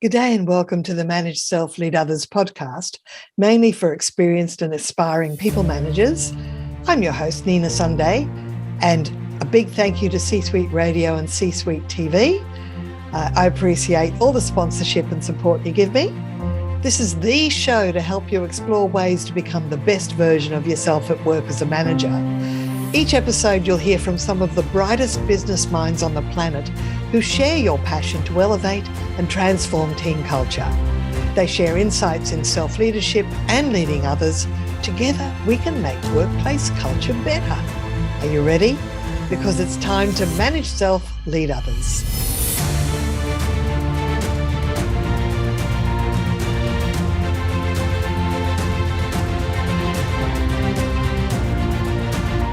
Good day and welcome to the Manage Self, Lead Others podcast, mainly for experienced and aspiring people managers. I'm your host, Nina Sunday, and a big thank you to C-Suite Radio and C-Suite TV. I appreciate all the sponsorship and support you give me. This is the show to help you explore ways to become the best version of yourself at work as a manager. Each episode, you'll hear from some of the brightest business minds on the planet who share your passion to elevate and transform team culture. They share insights in self-leadership and leading others. Together, we can make workplace culture better. Are you ready? Because it's time to manage self, lead others.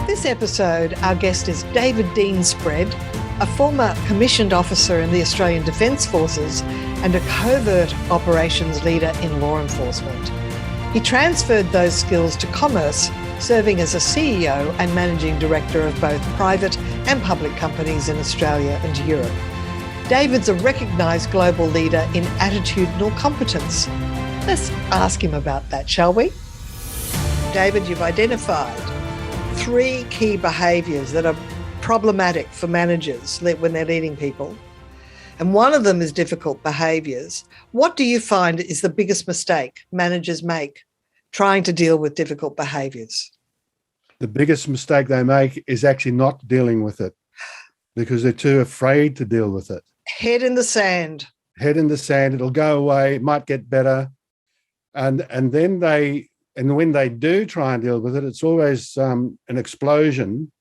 This episode, our guest is David Deane-Spread, a former commissioned officer in the Australian Defence Forces and a covert operations leader in law enforcement. He transferred those skills to commerce, serving as a CEO and managing director of both private and public companies in Australia and Europe. David's a recognised global leader in attitudinal competence. Let's ask him about that, shall we? David, you've identified 3 key behaviours that are problematic for managers when they're leading people. And one of them is difficult behaviours. What do you find is the biggest mistake managers make trying to deal with difficult behaviours? The biggest mistake they make is actually not dealing with it because they're too afraid to deal with it. Head in the sand. Head in the sand, it'll go away, it might get better. And then when they do try and deal with it, it's always an explosion,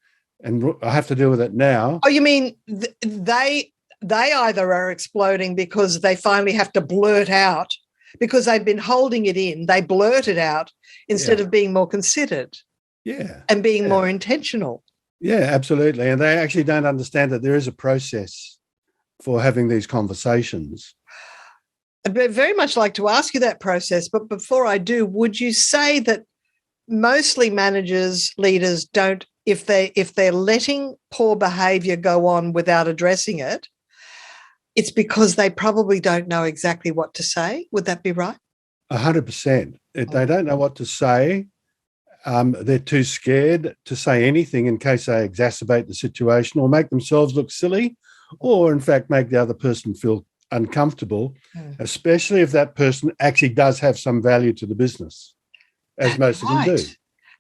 and I have to deal with it now. Oh, you mean they either are exploding because they finally have to blurt out because they've been holding it in. They blurt it out instead of being more considered. Yeah. And being more intentional. Yeah, absolutely. And they actually don't understand that there is a process for having these conversations. I'd very much like to ask you that process, but before I do, would you say that mostly managers, leaders don't, if they're letting poor behaviour go on without addressing it, it's because they probably don't know exactly what to say? Would that be right? 100%. They don't know what to say. They're too scared to say anything in case they exacerbate the situation or make themselves look silly, or in fact make the other person feel uncomfortable, especially if that person actually does have some value to the business, as most of them do.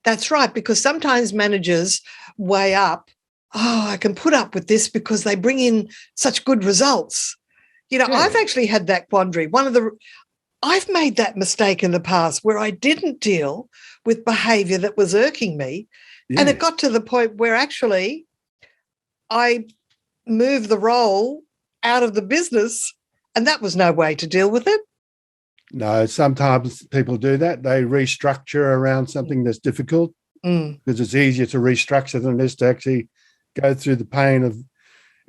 That's right, because sometimes managers weigh up, I can put up with this because they bring in such good results. I've actually had that quandary. I've made that mistake in the past where I didn't deal with behaviour that was irking me, and it got to the point where actually I moved the role out of the business, and that was no way to deal with it. No, sometimes people do that. They restructure around something that's difficult because it's easier to restructure than it is to actually go through the pain of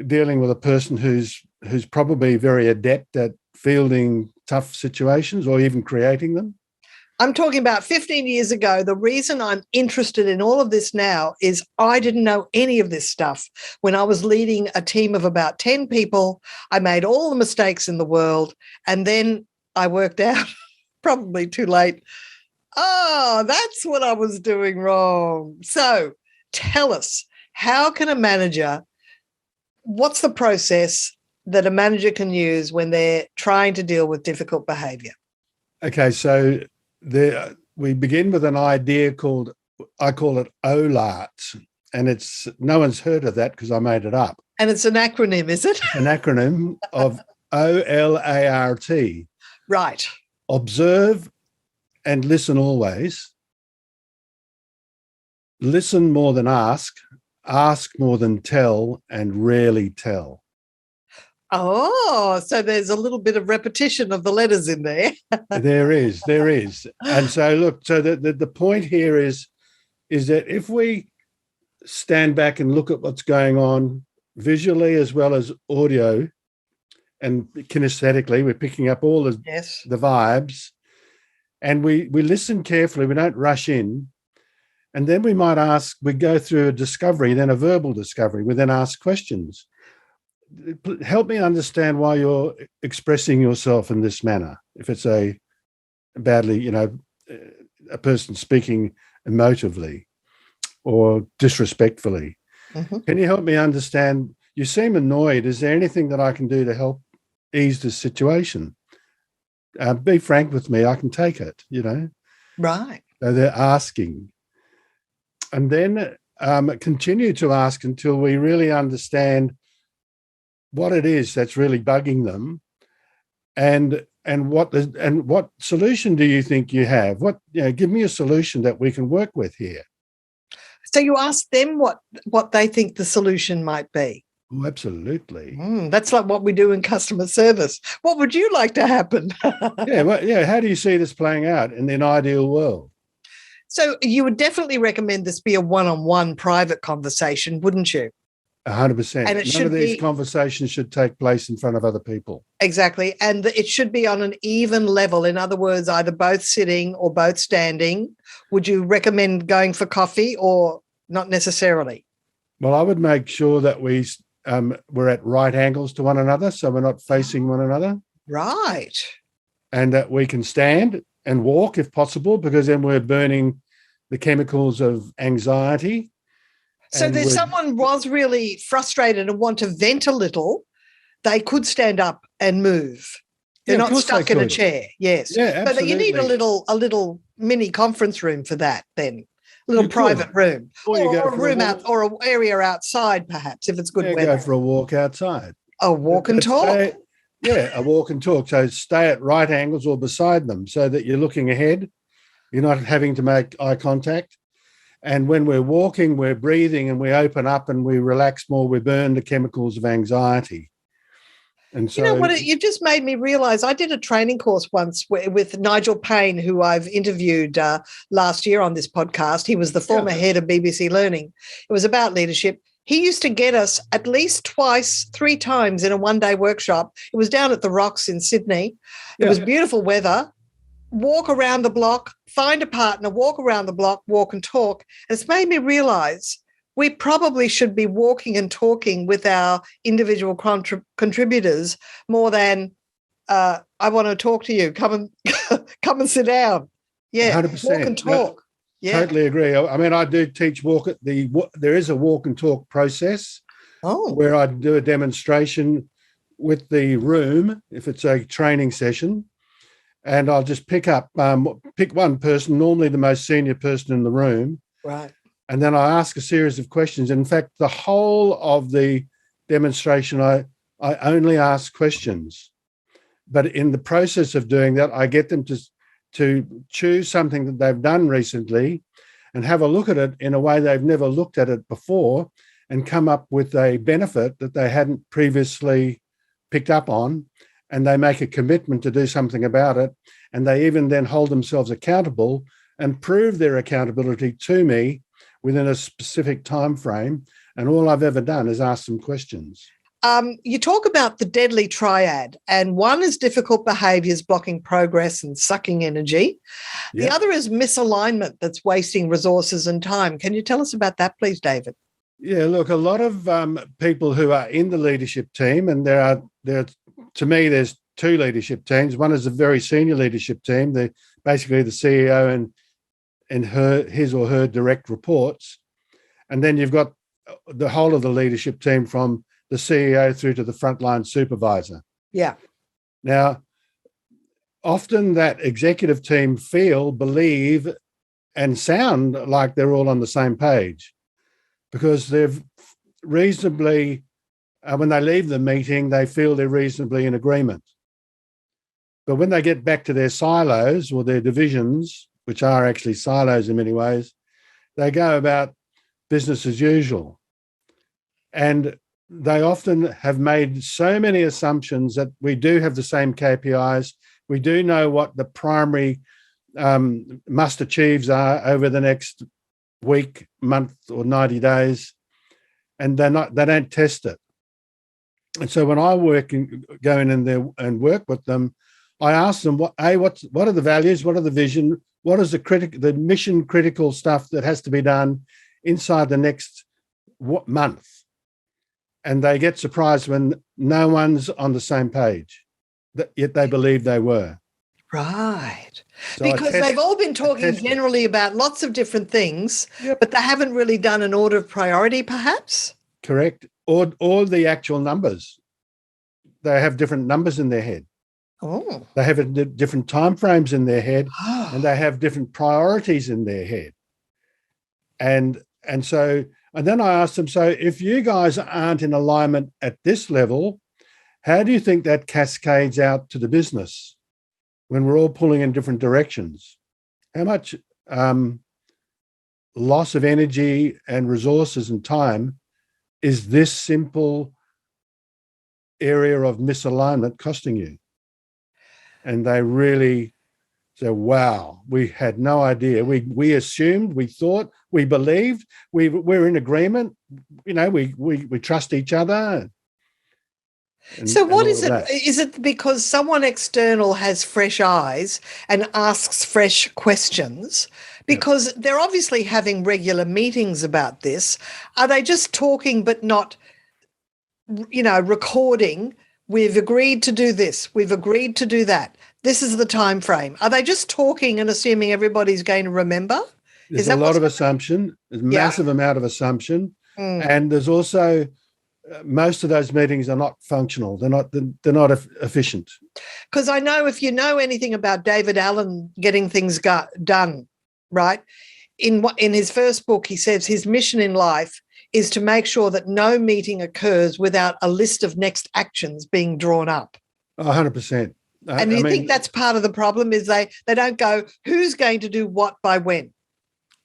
dealing with a person who's probably very adept at fielding tough situations or even creating them. I'm talking about 15 years ago. The reason I'm interested in all of this now is I didn't know any of this stuff. When I was leading a team of about 10 people, I made all the mistakes in the world, and then I worked out, probably too late, that's what I was doing wrong. So tell us, how can a manager, what's the process that a manager can use when they're trying to deal with difficult behaviour? Okay, so we begin with an idea I call it OLAT, and no one's heard of that because I made it up. And it's an acronym, is it? An acronym of OLART. Right. Observe and listen always. Listen more than ask more than tell, and rarely tell. Oh, so there's a little bit of repetition of the letters in there. There is. And so look, so the point here is that if we stand back and look at what's going on visually as well as audio and kinesthetically, we're picking up all the vibes, and we listen carefully, we don't rush in, and then we go through a discovery, then a verbal discovery, we then ask questions. help me understand why you're expressing yourself in this manner. If it's a person speaking emotively or disrespectfully, can you help me understand? You seem annoyed. Is there anything that I can do to help ease this situation? Be frank with me. I can take it, Right. So they're asking. And then continue to ask until we really understand what it is that's really bugging them, and what solution do you think you have? Give me a solution that we can work with here. So you ask them what they think the solution might be. Oh, absolutely. That's like what we do in customer service. What would you like to happen? How do you see this playing out in an ideal world? So you would definitely recommend this be a one-on-one private conversation, wouldn't you? 100%. And none of these conversations should take place in front of other people. Exactly. And it should be on an even level. In other words, either both sitting or both standing. Would you recommend going for coffee or not necessarily? Well, I would make sure that we're at right angles to one another, so we're not facing one another. Right. And that we can stand and walk if possible, because then we're burning the chemicals of anxiety. So if someone was really frustrated and want to vent a little, they could stand up and move. They're not stuck in a chair. Yes. Yeah, absolutely. But you need a little mini conference room for that then. A little private room. Or a room or an area outside, perhaps, if it's good weather. Go for a walk outside. A walk and talk. A walk and talk. So stay at right angles or beside them so that you're looking ahead. You're not having to make eye contact. And when we're walking, we're breathing and we open up and we relax more. We burn the chemicals of anxiety. And so, you know what? You just made me realise I did a training course once with Nigel Payne, who I've interviewed last year on this podcast. He was the former head of BBC Learning. It was about leadership. He used to get us at least twice, 3 times in a one-day workshop. It was down at the Rocks in Sydney. It was beautiful weather. Walk around the block, find a partner, walk around the block, walk and talk. And it's made me realise we probably should be walking and talking with our individual contributors more than I want to talk to you. Come and sit down. Yeah, 100%. Walk and talk. No, totally agree. I mean, I do teach there is a walk and talk process where I do a demonstration with the room if it's a training session. And I'll just pick one person, normally the most senior person in the room. Right. And then I ask a series of questions. In fact, the whole of the demonstration, I only ask questions. But in the process of doing that, I get them to choose something that they've done recently and have a look at it in a way they've never looked at it before and come up with a benefit that they hadn't previously picked up on. And they make a commitment to do something about it. And they even then hold themselves accountable and prove their accountability to me within a specific time frame. And all I've ever done is ask them questions. You talk about the deadly triad, and one is difficult behaviours blocking progress and sucking energy. The other is misalignment that's wasting resources and time. Can you tell us about that, please, David? Yeah, look, a lot of people who are in the leadership team, and to me, there's 2 leadership teams. One is a very senior leadership team, basically the CEO and his or her direct reports. And then you've got the whole of the leadership team from the CEO through to the frontline supervisor. Yeah. Now, often that executive team believe, and sound like they're all on the same page because they've reasonably, when they leave the meeting, they feel they're reasonably in agreement. But when they get back to their silos or their divisions, which are actually silos in many ways, they go about business as usual. And they often have made so many assumptions that we do have the same KPIs. We do know what the primary must-achieves are over the next week, month, or 90 days, and they don't test it. And so when I go in there and work with them, I ask them, what are the values, what are the vision, what is the mission critical stuff that has to be done inside the next month? and they get surprised when no one's on the same page, yet they believe they were. Right. So because they've all been talking generally about lots of different things, but they haven't really done an order of priority, perhaps? Correct. Or the actual numbers. They have different numbers in their head. Oh. They have different timeframes in their head, and they have different priorities in their head. And then I asked them, so if you guys aren't in alignment at this level, how do you think that cascades out to the business when we're all pulling in different directions? How much loss of energy and resources and time is this simple area of misalignment costing you? And they really said, wow, we had no idea. We assumed, we thought, we believed, we're in agreement, we trust each other. So what is it? Is it because someone external has fresh eyes and asks fresh questions? Because they're obviously having regular meetings about this. Are they just talking but not, recording? We've agreed to do this. We've agreed to do that. This is the time frame. Are they just talking and assuming everybody's going to remember? There's a lot of assumption. There's a massive amount of assumption. And there's also most of those meetings are not functional. They're not efficient. Because I know if you know anything about David Allen getting things done, right? In his first book, he says his mission in life is to make sure that no meeting occurs without a list of next actions being drawn up. 100%. And you think that's part of the problem is they don't go, who's going to do what by when?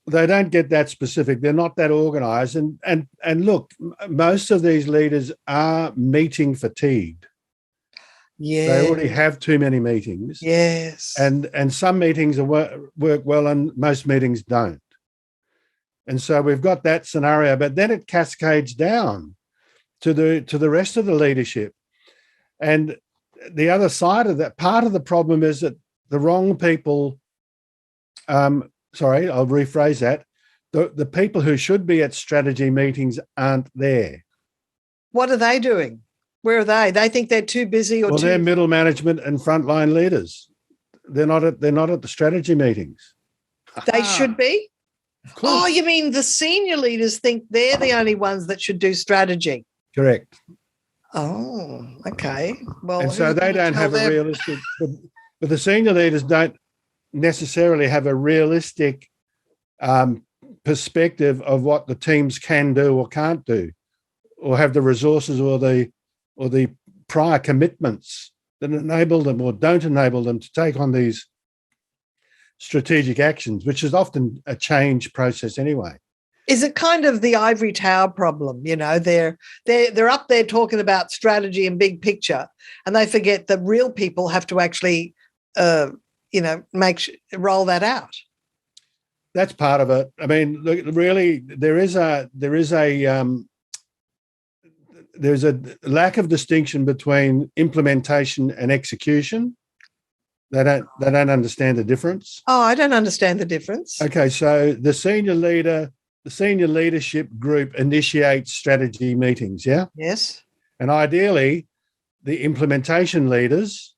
They don't get that specific. They're not that organised. And look, most of these leaders are meeting fatigued. Yeah. They already have too many meetings. Yes. And some meetings work well and most meetings don't. And so we've got that scenario, but then it cascades down to the rest of the leadership. And the other side of that, part of the problem is that the wrong people, sorry, I'll rephrase that. The people who should be at strategy meetings aren't there. What are they doing? Where are they? They think they're too busy or they're middle management and frontline leaders. They're not at the strategy meetings. They should be? Oh, you mean the senior leaders think they're the only ones that should do strategy? Correct. Oh, okay. Well, and so they don't have a realistic, but the senior leaders don't necessarily have a realistic perspective of what the teams can do or can't do, or have the resources or the prior commitments that enable them or don't enable them to take on these strategic actions, which is often a change process anyway. Is it kind of the ivory tower problem? They're up there talking about strategy and big picture, and they forget that real people have to actually, roll that out. That's part of it. I mean, look, really, there's a lack of distinction between implementation and execution. They don't understand the difference. Oh, I don't understand the difference. Okay, so the senior leadership group initiates strategy meetings, yeah? Yes. And ideally, the implementation leaders,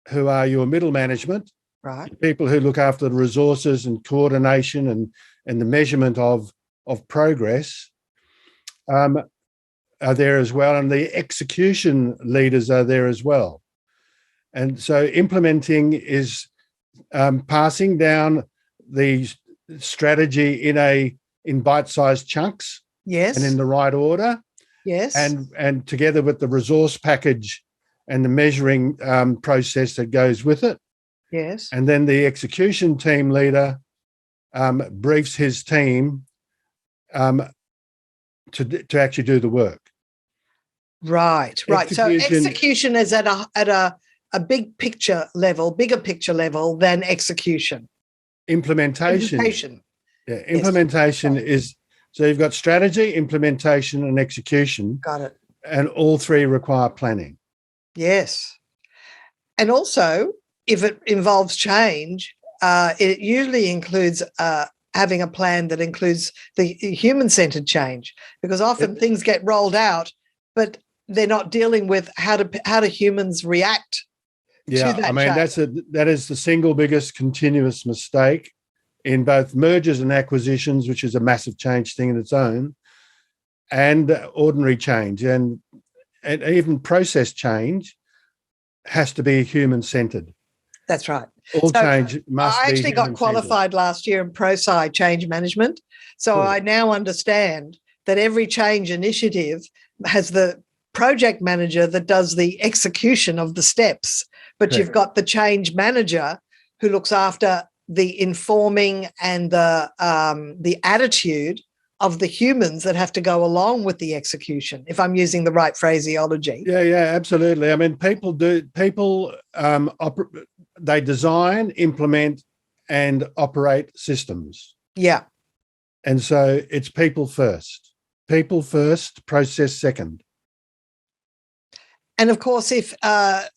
who are your middle management, right, people who look after the resources and coordination and the measurement of progress, are there as well, and the execution leaders are there as well. And so implementing is passing down the strategy in bite-sized chunks, yes, and in the right order, yes, and together with the resource package and the measuring process that goes with it, yes, and then the execution team leader briefs his team to actually do the work. Right. So execution is at a big picture level, bigger picture level than execution. Implementation. Yeah, implementation is, so you've got strategy, implementation, and execution. Got it. And all three require planning. Yes. And also, if it involves change, it usually includes having a plan that includes the human-centered change, because often things get rolled out, but they're not dealing with how do humans react to that change. That is the single biggest continuous mistake in both mergers and acquisitions, which is a massive change thing in its own, and ordinary change, and even process change has to be human-centered. That's right. All change must be. I actually got qualified last year in ProSci change management. So cool. I now understand that every change initiative has the project manager that does the execution of the steps, but you've got the change manager who looks after the informing and the attitude of the humans that have to go along with the execution, if I'm using the right phraseology. Yeah, absolutely. I mean, they design, implement, and operate systems. Yeah. And so it's people first, process second. And of course, if a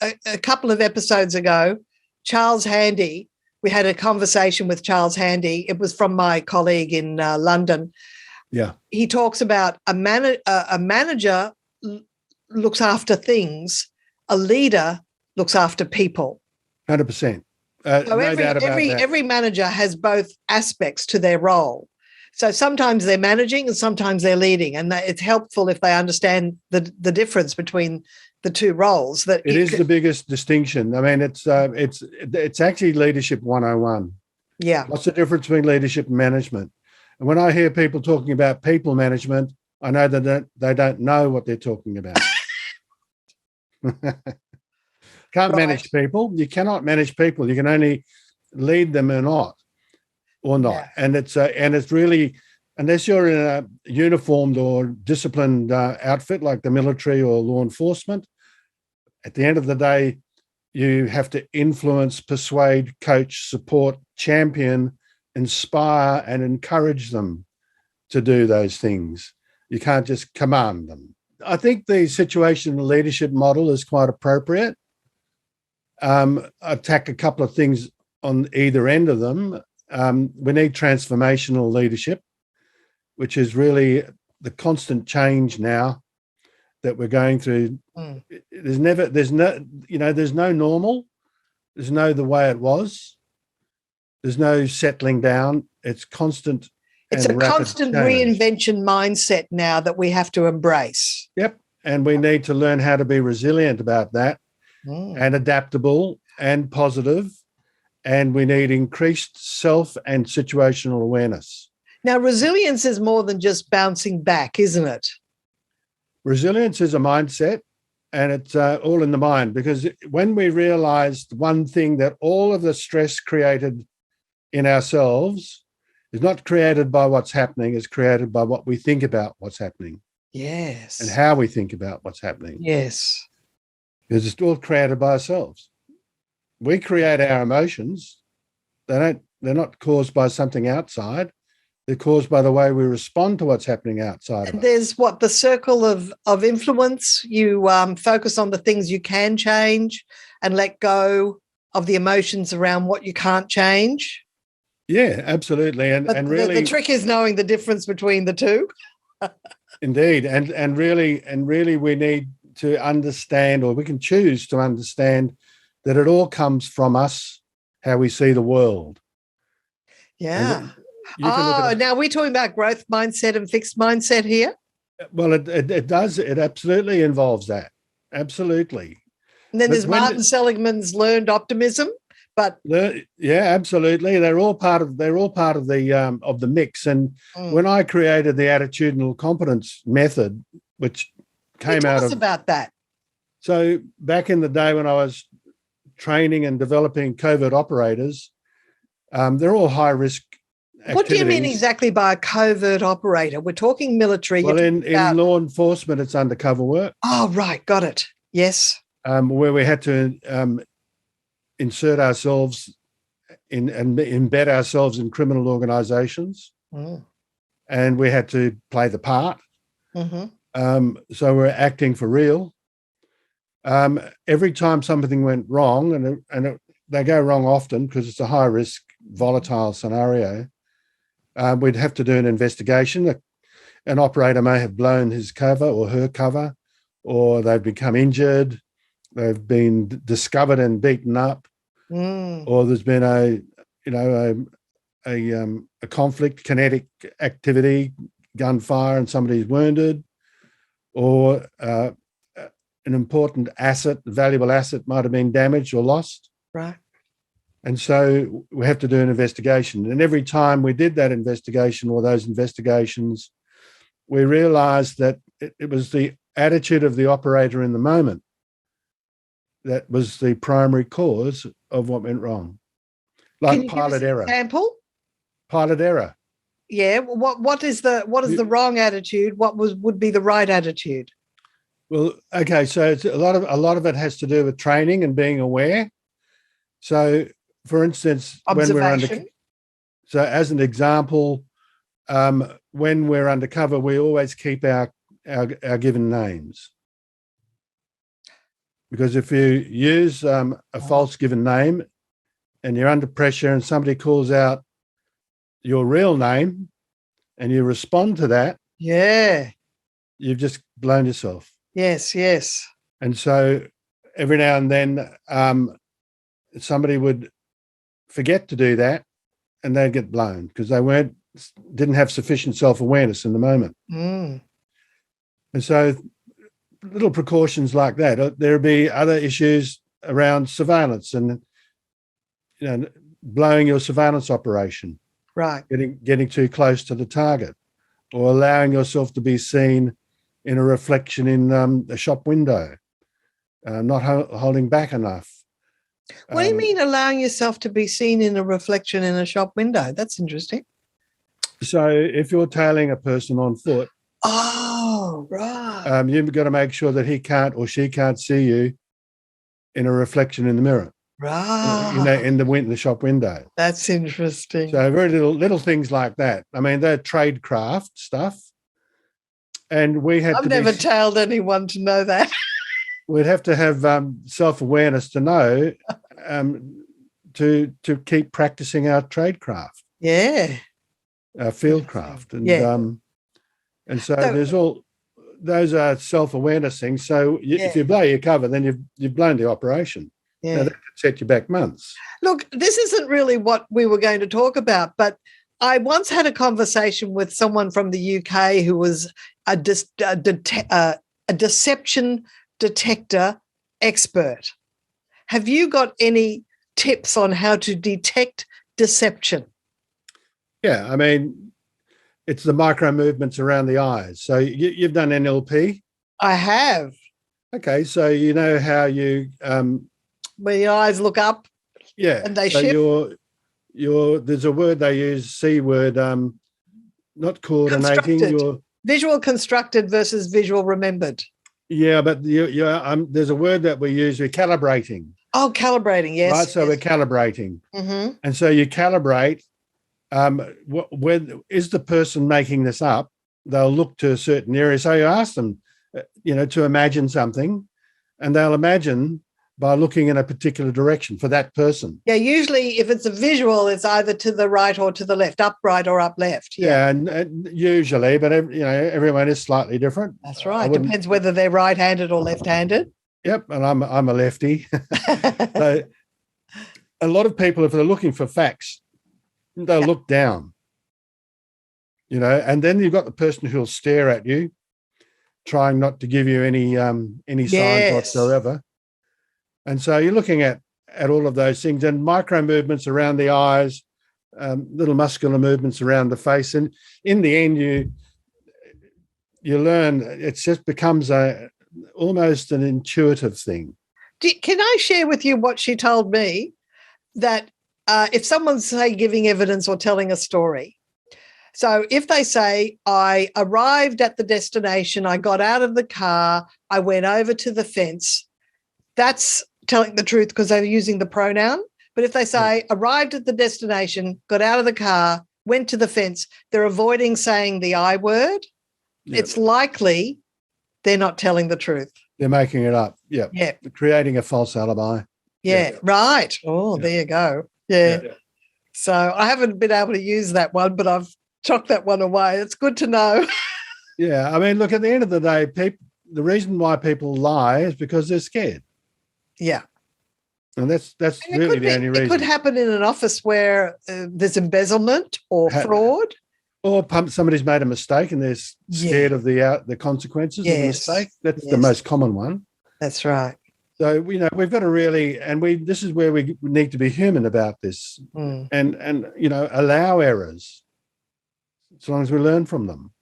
couple of episodes ago, Charles Handy, we had a conversation with Charles Handy. It was from my colleague in London. Yeah. He talks about a manager looks after things, a leader looks after people. 100%. So every manager has both aspects to their role. So sometimes they're managing and sometimes they're leading, and it's helpful if they understand the difference between the two roles. That it is the biggest distinction. I mean, it's actually leadership 101. Yeah. What's the difference between leadership and management? And when I hear people talking about people management, I know that they don't know what they're talking about. Can't manage people. You cannot manage people. You can only lead them or not. Yeah. And it's really, unless you're in a uniformed or disciplined outfit like the military or law enforcement, at the end of the day, you have to influence, persuade, coach, support, champion, inspire, and encourage them to do those things. You can't just command them. I think the situational leadership model is quite appropriate. Attack a couple of things on either end of them. We need transformational leadership, which is really the constant change now that we're going through. There's no normal. There's no the way it was. There's no settling down. It's constant. It's a constant reinvention mindset now that we have to embrace. Yep. And we need to learn how to be resilient about that and adaptable and positive. And we need increased self and situational awareness. Now, resilience is more than just bouncing back, isn't it? Resilience is a mindset, and it's all in the mind, because when we realized one thing, that all of the stress created in ourselves is not created by what's happening, it's created by what we think about what's happening. Yes. And how we think about what's happening. Yes. Because it's all created by ourselves. We create our emotions. They're not caused by something outside. They're caused by the way we respond to what's happening outside of us. There's the circle of influence. You focus on the things you can change and let go of the emotions around what you can't change. Yeah, absolutely. And really, the trick is knowing the difference between the two. Indeed. And really we need to understand, or we can choose to understand, that it all comes from us, how we see the world. Yeah. Now we're talking about growth mindset and fixed mindset here? Well, it does. It absolutely involves that. Absolutely. And then there's Martin Seligman's learned optimism. But yeah, absolutely. They're all part of the mix. And when I created the attitudinal competence method, which came out of... Tell us about that. So back in the day when I was training and developing covert operators, they're all high-risk activities. What do you mean exactly by a covert operator? We're talking military. Well, in law enforcement, it's undercover work. Oh, right. Got it. Yes. Where we had to insert ourselves in and embed ourselves in criminal organizations. And we had to play the part. So we're acting for real. Every time something went wrong, and they go wrong often because it's a high-risk, volatile scenario, we'd have to do an investigation. An operator may have blown his cover or her cover, or they've become injured, they've been discovered and beaten up, or there's been a conflict, kinetic activity, gunfire, and somebody's wounded, or an important asset, valuable asset might have been damaged or lost. Right. And so we have to do an investigation. And every time we did that investigation or those investigations, we realised that it was the attitude of the operator in the moment that was the primary cause of what went wrong. Like pilot error. Example? Pilot error. Yeah. What is the wrong attitude? What would be the right attitude? Well, okay, so it's a lot of it has to do with training and being aware. So, for instance, so as an example, when we're undercover, we always keep our given names, because if you use a false given name and you're under pressure and somebody calls out your real name and you respond to that, you've just blown yourself. Yes. And so every now and then somebody would forget to do that and they'd get blown because they didn't have sufficient self-awareness in the moment. And so little precautions like that. There'll be other issues around surveillance and blowing your surveillance operation. Right. Getting too close to the target, or allowing yourself to be seen in a reflection in a shop window, not holding back enough. What do you mean allowing yourself to be seen in a reflection in a shop window? That's interesting. So if you're tailing a person on foot, oh, right, you've got to make sure that he can't or she can't see you in a reflection in the mirror. Right. In the shop window. That's interesting. So very little things like that. I mean, they're tradecraft stuff. And we had I've never tailed anyone to know that. We'd have to have self-awareness to know to keep practicing our tradecraft. Yeah. Our field craft. And so there's all those are self-awareness things. So if you blow your cover, then you've blown the operation. Yeah. Now, that could set you back months. Look, this isn't really what we were going to talk about, but I once had a conversation with someone from the UK who was a deception detector expert. Have you got any tips on how to detect deception? Yeah, I mean, it's the micro movements around the eyes. So you've done NLP? I have. Okay, so you know how you... where your eyes look up, and they shift. There's a word they use, C word, not coordinating. Visual constructed versus visual remembered. Yeah, but there's a word that we use. We're calibrating. Oh, calibrating, yes. Right, so we're calibrating, and so you calibrate. Is the person making this up? They'll look to a certain area. So you ask them, to imagine something, and they'll imagine by looking in a particular direction for that person. Yeah, usually if it's a visual, it's either to the right or to the left, up right or up left. Yeah, and usually, but everyone is slightly different. That's right. Depends whether they're right-handed or left-handed. Yep, and I'm a lefty. So a lot of people, if they're looking for facts, they'll look down. And then you've got the person who'll stare at you, trying not to give you any signs whatsoever. And so you're looking at all of those things, and micro movements around the eyes, little muscular movements around the face. And in the end, you learn, it just becomes almost an intuitive thing. Can I share with you what she told me? That if someone's, say, giving evidence or telling a story, so if they say, I arrived at the destination, I got out of the car, I went over to the fence, that's telling the truth because they're using the pronoun. But if they say, arrived at the destination, got out of the car, went to the fence, they're avoiding saying the I word. Yep. It's likely they're not telling the truth. They're making it up. Yeah. They're creating a false alibi. Yeah. Right. Oh, there you go. Yeah. So I haven't been able to use that one, but I've Chalk that one away. It's good to know. Yeah, I mean, look, at the end of the day, the reason why people lie is because they're scared. Yeah. And that's really the only reason. It could happen in an office where there's embezzlement or fraud. Or somebody's made a mistake and they're scared of the consequences of the mistake. That's the most common one. That's right. So, we've got to really, this is where we need to be human about this and allow errors as long as we learn from them.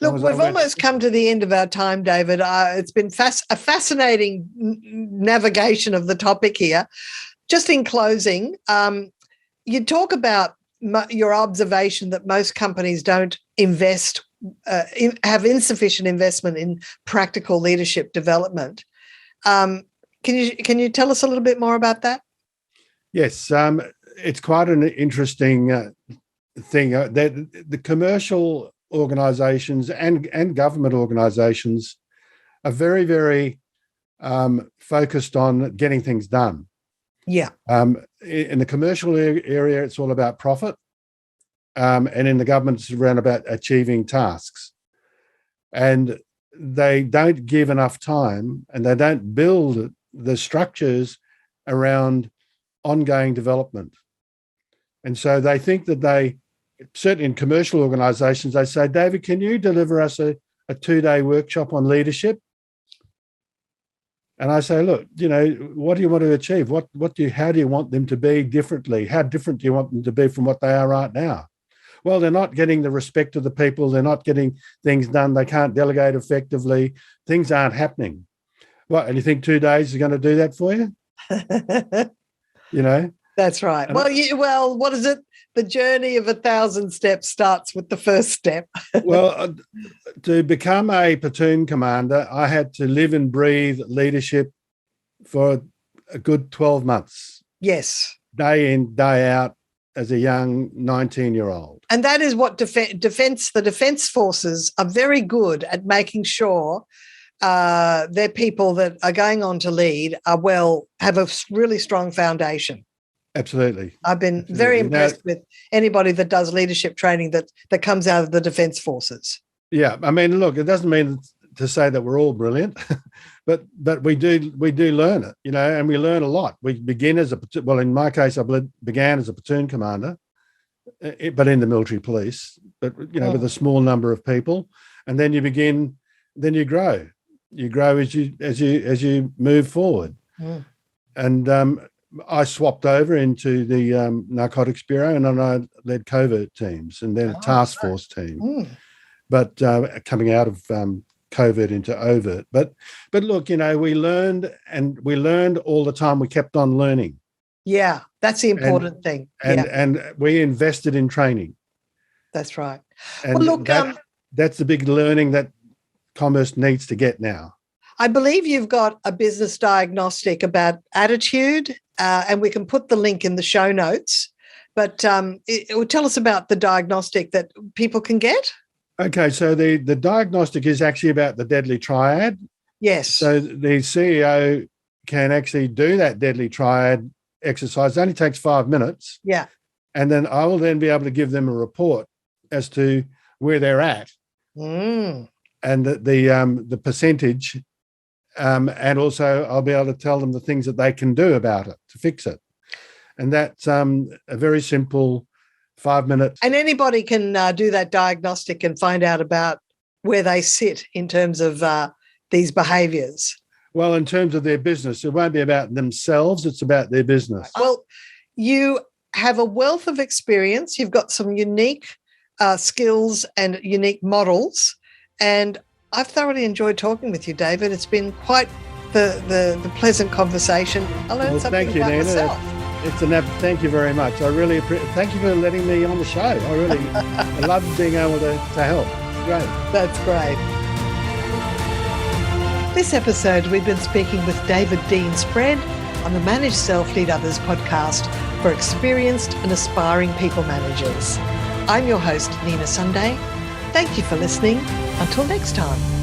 Look, we've almost come to the end of our time, David. It's been a fascinating navigation of the topic here. Just in closing, you talk about your observation that most companies don't invest, have insufficient investment in practical leadership development. Can you tell us a little bit more about that? Yes, it's quite an interesting thing. The commercial organisations and government organisations are very, very focused on getting things done. Yeah. In the commercial area, it's all about profit, and in the government, it's around about achieving tasks. And they don't give enough time, and they don't build the structures around ongoing development. And so they think that certainly in commercial organisations, they say, David, can you deliver us a 2-day workshop on leadership? And I say, look, what do you want to achieve? How do you want them to be differently? How different do you want them to be from what they are right now? Well, they're not getting the respect of the people. They're not getting things done. They can't delegate effectively. Things aren't happening. What, and you think 2 days is going to do that for you? That's right. Well, what is it? The journey of 1,000 steps starts with the first step. Well, to become a platoon commander, I had to live and breathe leadership for a good 12 months. Yes. Day in, day out as a young 19-year-old. And that is what the defence forces are very good at making sure their people that are going on to lead have a really strong foundation. Absolutely. I've been very impressed with anybody that does leadership training that comes out of the Defence Forces. Yeah, I mean, look, it doesn't mean to say that we're all brilliant, but we do learn it, and we learn a lot. We begin in my case, I began as a platoon commander, but in the military police, but with a small number of people, and then you grow. You grow as you move forward, and I swapped over into the Narcotics Bureau, and then I led covert teams and then a task force team. But coming out of covert into overt. But look, we learned all the time. We kept on learning. Yeah, that's the important thing. And we invested in training. That's right. And that's the big learning that commerce needs to get now. I believe you've got a business diagnostic about attitude, and we can put the link in the show notes. But it will tell us about the diagnostic that people can get. Okay, so the diagnostic is actually about the deadly triad. Yes. So the CEO can actually do that deadly triad exercise. It only takes 5 minutes. Yeah. And then I will then be able to give them a report as to where they're at and the percentage. And also I'll be able to tell them the things that they can do about it to fix it. And that's a very simple 5 minutes. And anybody can do that diagnostic and find out about where they sit in terms of these behaviours. Well, in terms of their business, it won't be about themselves, it's about their business. Well, you have a wealth of experience. You've got some unique skills and unique models. And I've thoroughly enjoyed talking with you, David. It's been quite the pleasant conversation. I learned something about myself. Thank you very much. I really thank you for letting me on the show. I love being able to help. It's great. That's great. This episode, we've been speaking with David Deane-Spread on the Manage Self, Lead Others podcast for experienced and aspiring people managers. I'm your host, Nina Sunday. Thank you for listening. Until next time.